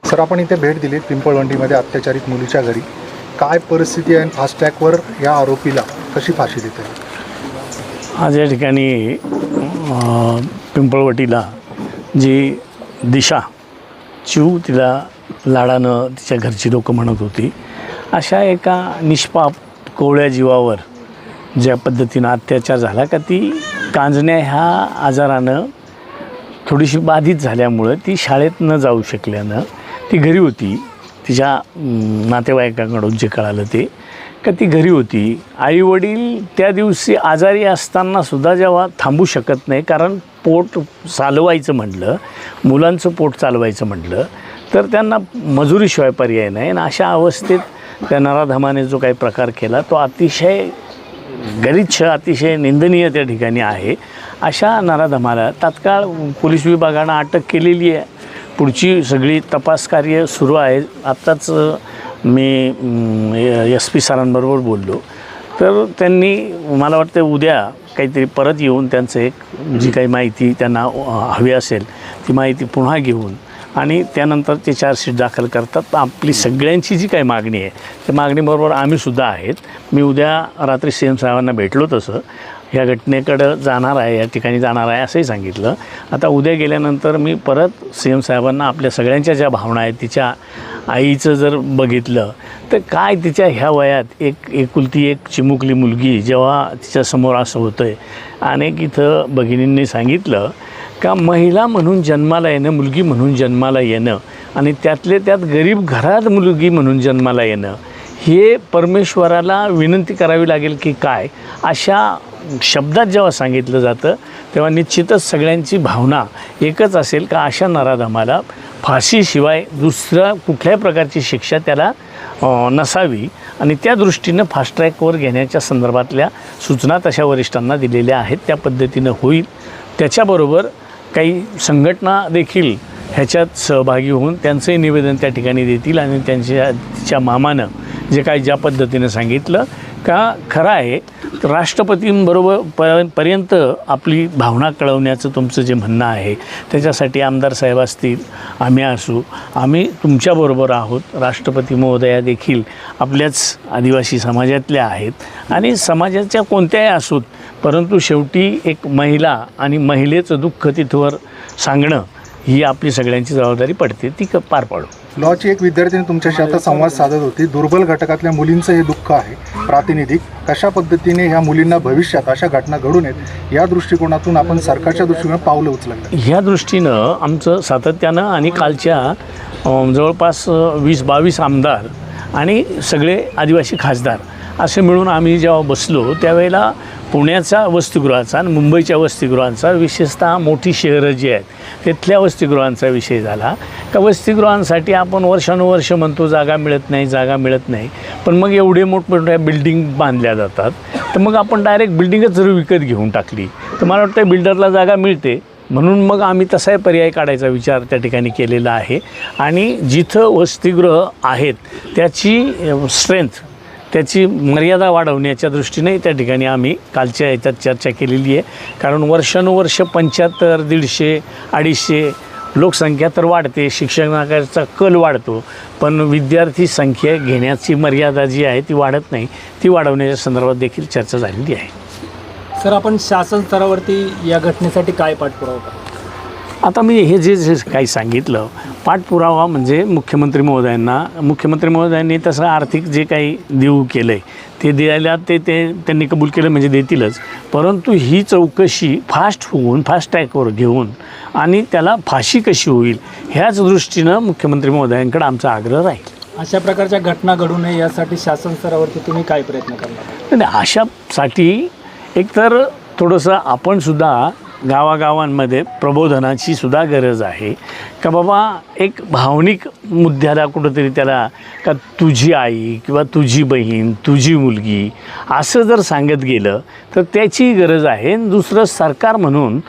Sir, आपण इथे भेट दिली पिंपळवंडीमध्ये अत्याचारित मुलीच्या घरी. काय परिस्थिती आहे आणि फास्टॅगवर या आरोपीला कशी फाशी देते? आज या ठिकाणी पिंपळवटीला जी दिशा चिव तिला लाडानं तिच्या घरची लोकं म्हणत होती, अशा एका निष्पाप कोवळ्या जीवावर ज्या पद्धतीनं अत्याचार झाला का ती कांजण्या ह्या आजारानं थोडीशी बाधित झाल्यामुळं ती शाळेत न जाऊ शकल्यानं ती घरी होती. तिच्या नातेवाईकांकडून जे कळालं ते का ती घरी होती. आईवडील त्या दिवशी आजारी असतानासुद्धा जेव्हा थांबू शकत नाही, कारण पोट चालवायचं म्हटलं, मुलांचं पोट चालवायचं म्हटलं तर त्यांना मजुरीशिवाय पर्याय नाही. आणि अशा अवस्थेत त्या नराधमाने जो काही प्रकार केला तो अतिशय गलिच्छ, अतिशय निंदनीय त्या ठिकाणी आहे. अशा नराधमाला तात्काळ पोलीस विभागानं अटक केलेली आहे. पुढची सगळी तपास कार्य सुरू आहे. आत्ताच मी SP सरांबरोबर बोललो तर त्यांनी मला वाटतं उद्या काहीतरी परत येऊन त्यांचं एक जी काही माहिती त्यांना हवी असेल ती माहिती पुन्हा घेऊन आणि त्यानंतर ते चार्जशीट दाखल करतात. आपली सगळ्यांची जी काही मागणी आहे त्या मागणीबरोबर आम्हीसुद्धा आहेत. मी उद्या रात्री CM साहेबांना भेटलो, तसं ह्या घटनेकडं जाणार आहे, या ठिकाणी जाणार आहे असंही सांगितलं. आता उद्या गेल्यानंतर मी परत CM साहेबांना आपल्या सगळ्यांच्या ज्या भावना आहेत, तिच्या आईचं जर बघितलं तर काय तिच्या ह्या वयात एकुलती एक चिमुकली मुलगी जेव्हा तिच्यासमोर असं होतं आहे. अनेक इथं भगिनींनी सांगितलं का महिला म्हणून जन्माला येणं, मुलगी म्हणून जन्माला येणं आणि त्यातले त्यात गरीब घरात मुलगी म्हणून जन्माला येणं हे परमेश्वराला विनंती करावी लागेल की काय, अशा शब्दात जेव्हा सांगितलं जातं तेव्हा निश्चितच सगळ्यांची भावना एकच असेल का अशा नराधमाला फाशीशिवाय दुसऱ्या कुठल्याही प्रकारची शिक्षा त्याला नसावी. आणि त्या दृष्टीनं फास्ट ट्रॅकवर घेण्याच्या संदर्भातल्या सूचना तशा वरिष्ठांना दिलेल्या आहेत. त्या पद्धतीनं होईल. त्याच्याबरोबर काही संघटना देखील ह्याच्यात सहभागी होऊन त्यांचंही निवेदन त्या ठिकाणी देतील आणि तिच्या मामानं जे काही ज्या पद्धतीनं सांगितलं का खरं आहे, राष्ट्रपतींबरोबर पर्यंत आपली भावना कळवण्याचं तुमचं जे म्हणणं आहे त्याच्यासाठी आमदार साहेब असतील, आम्ही असू, आम्ही तुमच्याबरोबर आहोत. राष्ट्रपती महोदया देखील आपल्याच आदिवासी समाजातल्या आहेत आणि समाजाच्या कोणत्याही असोत, परंतु शेवटी एक महिला आणि महिलेचं दुःख तिथवर सांगणं ही आपली सगळ्यांची जबाबदारी पडते, ती पार पाडू. लॉची एक विद्यार्थिनी तुमच्याशी आता संवाद साधत होती. दुर्बल घटकातल्या मुलींचं हे दुःख आहे प्रातिनिधिक. कशा पद्धतीने ह्या मुलींना भविष्यात अशा घटना घडू नयेत या दृष्टिकोनातून आपण सरकारच्या दृष्टीने पावलं उचललं. ह्या दृष्टीनं आमचं सातत्यानं आणि कालच्या जवळपास 20-22 आमदार आणि सगळे आदिवासी खासदार असे मिळून आम्ही जेव्हा बसलो त्यावेळेला पुण्याच्या वसतिगृहाचा आणि मुंबईच्या वसतिगृहांचा, विशेषतः मोठी शहरं जी आहेत तिथल्या वसतिगृहांचा विषय झाला का वसतिगृहांसाठी आपण वर्षानुवर्ष म्हणतो जागा मिळत नाही, पण मग एवढे मोठमोठ्या बिल्डिंग बांधल्या जातात तर मग आपण डायरेक्ट बिल्डिंगच जर विकत घेऊन टाकली तर मला वाटतं बिल्डरला जागा मिळते. म्हणून मग आम्ही तसाही पर्याय काढायचा विचार त्या ठिकाणी केलेला आहे. आणि जिथं वसतिगृह आहेत त्याची स्ट्रेंथ, त्याची मर्यादा वाढवण्याच्या दृष्टीने त्या ठिकाणी आम्ही कालच्या ह्याच्यात चर्चा केलेली आहे. कारण वर्षानुवर्ष 75, 150, 250 लोकसंख्या तर वाढते, शिक्षणाचा कल वाढतो, पण विद्यार्थी संख्या घेण्याची मर्यादा जी आहे ती वाढत नाही. ती वाढवण्याच्या संदर्भात देखील चर्चा झालेली आहे. सर, आपण शासन स्तरावरती या घटनेसाठी काय पाठपुरावा करतो? आता मी हे जे काही सांगितलं पाठपुरावा म्हणजे मुख्यमंत्री महोदयांनी तसं आर्थिक जे काही देऊ केलं आहे ते द्यायला ते त्यांनी कबूल केलं म्हणजे देतीलच, परंतु ही चौकशी फास्ट होऊन फास्ट ट्रॅकवर घेऊन आणि त्याला फाशी कशी होईल ह्याच दृष्टीनं मुख्यमंत्री महोदयांकडे आमचा आग्रह राहील. अशा प्रकारच्या घटना घडू नये यासाठी शासन स्तरावरती तुम्ही काय प्रयत्न करणार? नाही, अशासाठी एकतर थोडंसं आपणसुद्धा गावागावांमध्ये प्रबोधनाची सुद्धा गरज आहे का बाबा एक भावनिक मुद्द्याला कुठंतरी त्याला का तुझी आई किंवा तुझी बहीण, तुझी मुलगी असं जर सांगत गेलं तर त्याची गरज आहे. दुसरं सरकार म्हणून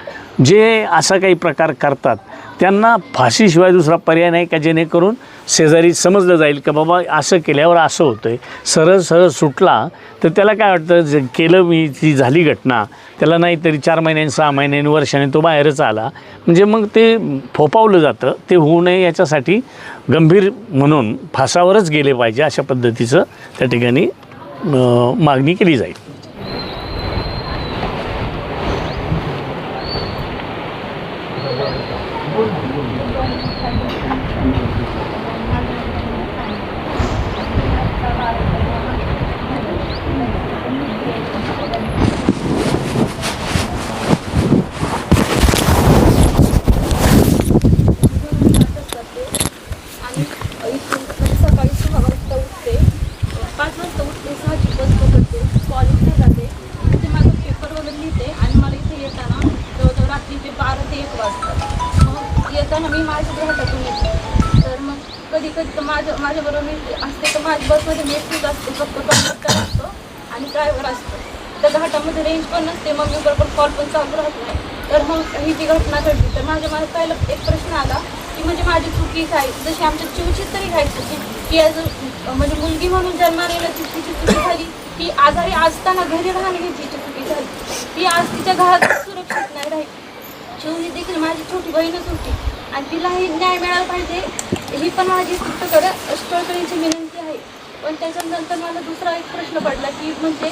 जे असा काही प्रकार करतात त्यांना फाशीशिवाय दुसरा पर्याय नाही का, जेणेकरून शेजारी समजलं जाईल का बाबा असं केल्यावर असं होतं आहे. सरळ सरळ सुटला तर त्याला काय वाटतं, जे केलं मी, ती झाली घटना, त्याला नाहीतरी 4 महिन्यांनी 6 महिन्यांनी वर्षाने तो बाहेरच आला म्हणजे मग ते फोपावलं जातं. ते होऊ नये याच्यासाठी गंभीर म्हणून फासावरच गेले पाहिजे अशा पद्धतीचं त्या ठिकाणी मागणी केली जाईल. सकाळी 6 वाजता उठते, 5 वाजता उठते, 6ची बस पकडते, कॉलेजला जाते, तिथे माझं पेपर वगैरे लिहिते आणि मला इथे येताना जवळजवळ रात्री ते 12 ते 1 वाजतात. मग येताना मी माझ्या घरातून येते. तर मग कधी कधी तर माझ्याबरोबर मी असते तर माझ्या बसमध्ये मी एकटीच असते, फक्त कंडक्टर असतो आणि ड्रायव्हर असतो. त्या घाटामध्ये रेंज पण नसते, मग मी बरोबर कॉल पण चालू राहत नाही. तर मग ही जी घटना घडली तर माझ्या मला पहिला एक प्रश्न आला की म्हणजे माझी चुकी काय, जशी आमच्या चिवची तरी काय चुकी की ॲज म्हणजे मुलगी म्हणून जन्माला तिची चुकी झाली, की आजारी असताना घरी राहणे तिची चुकी झाली, ती आज तिच्या घरात सुरक्षित नाही राहील. चिवनी देखील माझी छोटी बहीणच होती आणि तिलाही न्याय मिळाला पाहिजे ही पण माझी स्टळकरीची विनंती आहे. पण त्याच्यानंतर मला दुसरा एक प्रश्न पडला की म्हणजे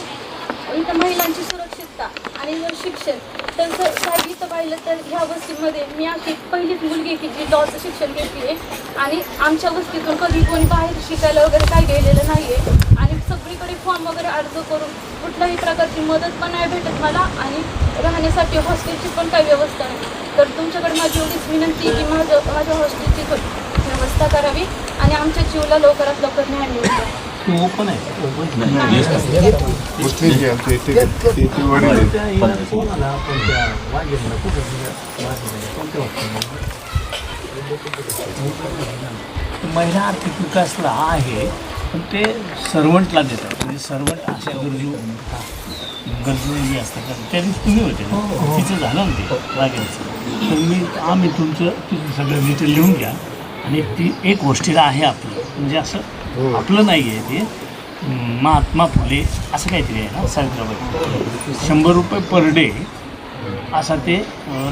इथं महिलांची सुरक्षितता आणि जर शिक्षण तर साहेब इथं पाहिलं तर ह्या वस्तीमध्ये मी अशी पहिलीच मुलगी की जी लॉचं शिक्षण घेते आहे आणि आमच्या वस्तीतून कधी कोणी बाहेर शिकायला वगैरे काही गेलेलं नाही आहे आणि सगळीकडे फॉर्म वगैरे अर्ज करून कुठल्याही प्रकारची मदत पण नाही भेटत मला आणि राहण्यासाठी हॉस्टेलची पण काही व्यवस्था नाही. तर तुमच्याकडे माझी एवढीच विनंती आहे की माझ्या हॉस्टेलची व्यवस्था करावी आणि आमच्या जीवला लवकरात लवकर न्याय मिळतो. ओपन आहे, महिला आर्थिक विकासला आहे पण ते सर्वंटला देतात. म्हणजे सर्वंट अशा गरजू जे असतात त्या दिवशी तुम्ही होते ना, तिचं झालं ना ते वाघेचं. तर आम्ही तुमचं सगळं डिटेल लिहून घ्या आणि ती एक गोष्टीला आहे आपलं म्हणजे असं आपलं नाही आहे ते, महात्मा फुले असं काहीतरी आहे ना सावित्रीबाई, 100 रुपये पर डे असा ते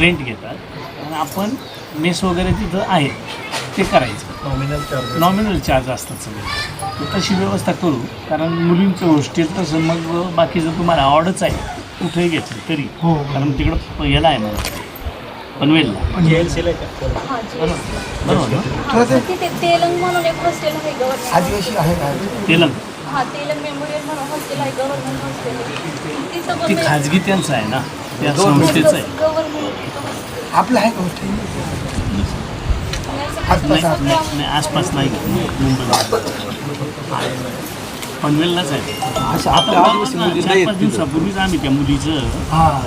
रेंट घेतात आणि आपण मेस वगैरे तिथं आहे ते करायचं. नॉमिनल चार्ज असतात सगळे. तर तशी व्यवस्था करू, कारण मुलींचं हॉस्टेल तसं मग बाकीचं तुम्हाला आवडच आहे कुठेही घेतलं तरी, कारण तिकडं याला आहे मला पनवेलला तिथे तेलंग म्हणून एक हॉस्टेल आहे गव्हर्नमेंट. तेलंग हा तेलंग मेमोरियल म्हणून हॉस्टेल आहे, गव्हर्नमेंट हॉस्टेल आहे. तिथं ते पण खाजगी त्यांचं आहे ना, त्या संस्थेचं आहे. गव्हर्नमेंट आपलं आहे नाही आसपास नाही, मुंबईला पनवेललाच आहे. आता 4-5 दिवसापूर्वीच आम्ही त्या मुलीचं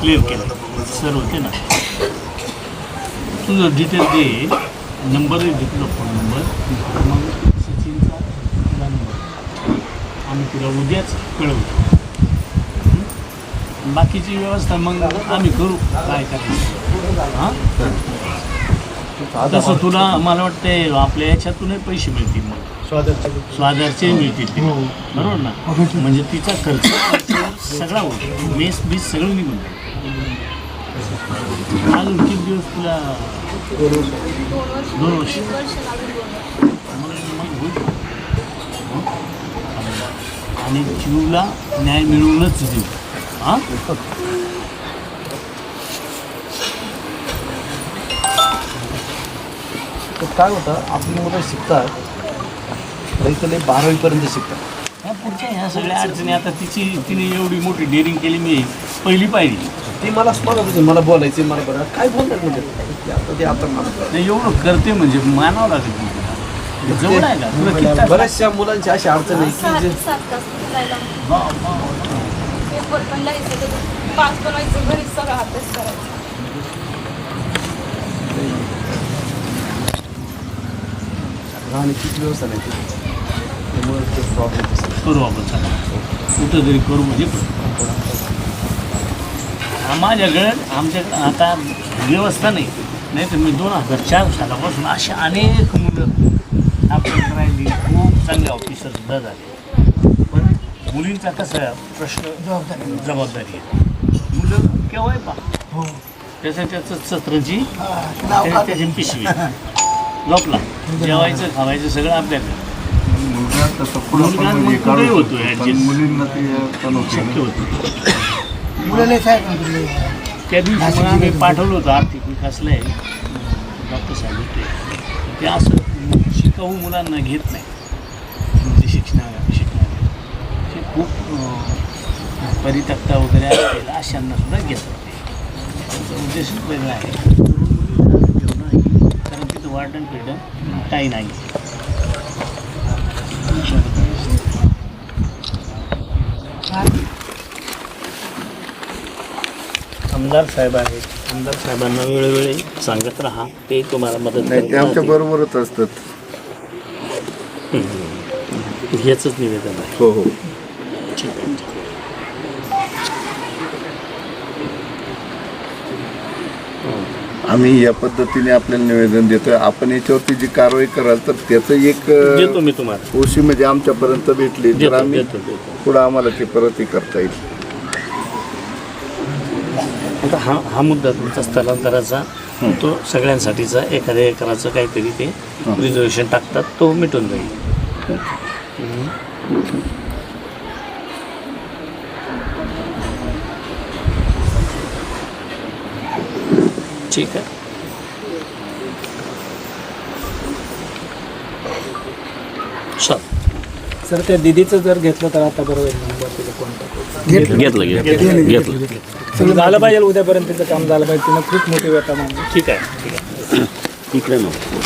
क्लिअर केलं, सर होते ना. तुझं डिटेल दे, नंबरही घेतलं, फोन नंबर, मग सचिनचा तुला नंबर आम्ही तुला उद्याच कळवतो. बाकीची व्यवस्था मग आम्ही करू काय करायचं. हां तसं तुला मला वाटते आपल्या याच्यातूनही पैसे मिळतील, मग स्वादारचे मिळतील ते, बरोबर ना. म्हणजे तिचा खर्च सगळा होतो, मेस बीस सगळं निघून जाईल. अजून किती दिवस तुला 2 वर्ष मग होईल. आणि जीवला न्याय मिळवूनच देऊ. हां तर काय होतं, आपली मुलं शिकतात इथले 12वीपर्यंत शिकतात. ह्या पुढच्या ह्या सगळ्या अडचणी आता तिने एवढी मोठी डेअरिंग केली, मी पहिली पाहिली. ती मला म्हणत होती मला बोलायचे, मला बरं काय बोलतात म्हणजे ते आता मला नाही एवढं करते म्हणजे मानावं लागेल तुला. जवळ आहे का तुला किती तास? बऱ्याचशा मुलांची अशी अडचण आहे की जे 7 तास जायला पेपर पण लिहायचं, 5 बनवायचं, घरीच सगळा अभ्यास करायचा. राहण्याची व्यवस्था नाही त्यामुळे ते प्रॉब्लेम करू आपण सगळं कुठं तरी करू म्हणजे माझ्याकडे आमच्याकडे आता व्यवस्था नाही. नाही तर मी 2004 सालापासून अशा अनेक मुलं आपण राहिली, खूप चांगले ऑफिसर सुद्धा झाले. पण मुलींचा कसा प्रश्न जबाबदारी आहे. मुलं केव्हाही पहा त्याचं सतरंजी त्याची पिशवी लोपला जेवायचं खावायचं सगळं आपल्याकडे. मुलगा मग कुठेही होतो ॲडजस्ट शक्य होतं. त्या दिवशी मला आम्ही पाठवलं होतं आर्थिक विकासला आहे डॉक्टर साहेब होते. ते असं शिकाऊ मुलांना घेत नाही म्हणजे शिकणारे ते खूप परितक्ता वगैरे असतील अशांना सुद्धा घेतात. ते त्यांचा उद्देशच वेगळा आहे. कारण तिथं वार्डन पिल्डन काही नाही. आमदार साहेब आहेत. आमदार साहेबांना वेळोवेळी सांगत राहा, ते तुम्हाला मदत नाही, ते आमच्या बरोबरच असतात. ह्याचंच निवेदन आहे. हो हो. ठीक आहे. आम्ही या पद्धतीने आपल्याला निवेदन देतोय. आपण याच्यावरती जी कारवाई कराल तर त्याचं एक देतो मी तुम्हाला. ओशी म्हणजे आमच्यापर्यंत भेटली तर आम्ही देतो. पुढं आम्हाला ते परत करता येईल. आता हा मुद्दा तुमचा स्थलांतराचा तो सगळ्यांसाठीचा एखाद्या एकराचं काहीतरी ते रिझर्वेशन टाकतात, तो मिटून जाईल. ठीक आहे. सर त्या दिदीचं जर घेतलं तर आता बरोबर नंबर तिला कॉन्टॅक्ट घेतलं झालं पाहिजे. उद्यापर्यंत तिचं काम झालं पाहिजे. तिनं खूप मोठी व्यथा मांडली. ठीक आहे. इकडे नको.